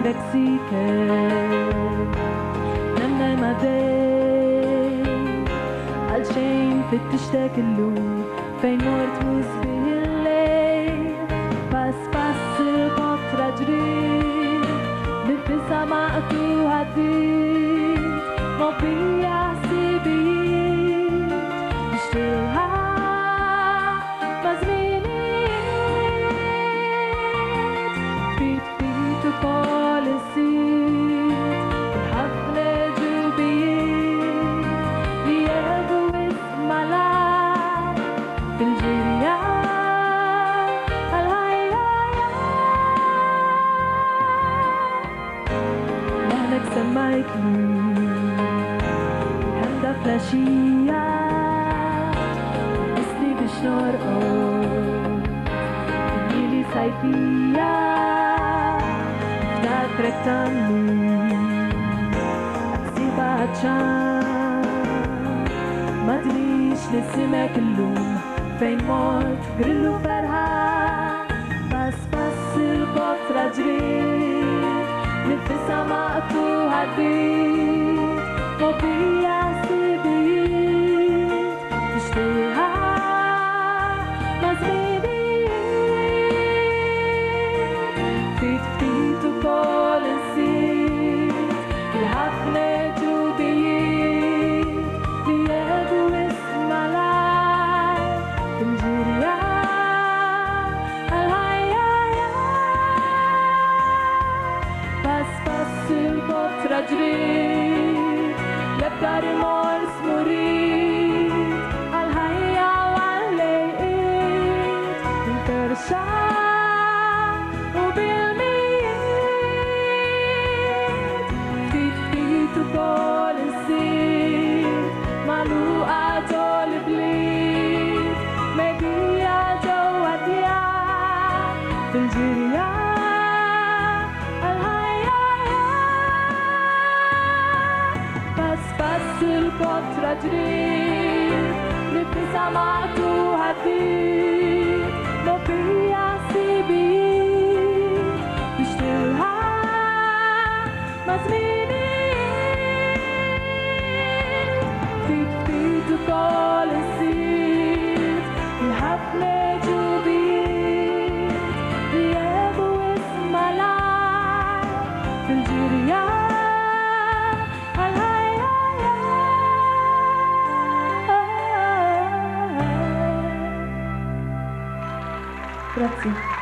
فكرك سيكر لما ما بين عالشين فتشتاق اللون فين مرت وزبه الليل بس الفترة جريت نفسها معته هديت ما بيعسي بيت اشتريها سمايك لي هندا فلاشية اسلي بشنار تنيلي صيفية فاكرك تملي أكسيبها عطشان ما تريش لسمك اللوم فين موت قرلو فرحان بس الفترة جريت نفسها معته هديت ما بيعسي بيت اشتريها ما زبيديت فيت وكل نسيت الحفلة جوبيت بيدو اسم علاي بنجريا الفترة جريت لبدار مورس مريد عالهيا وعالليقيت انترشا وبالميت فيت وكل نسيت معلوقة جو البليد ما بيا جو هديا بالجريا بس الفترة جريت نفسها معته هديت ما بيعسي بيت بشتريها ما زمينيت فيت وكل نسيت الحفلة جوبيت غياب واسم علاي في الجريان Grazie.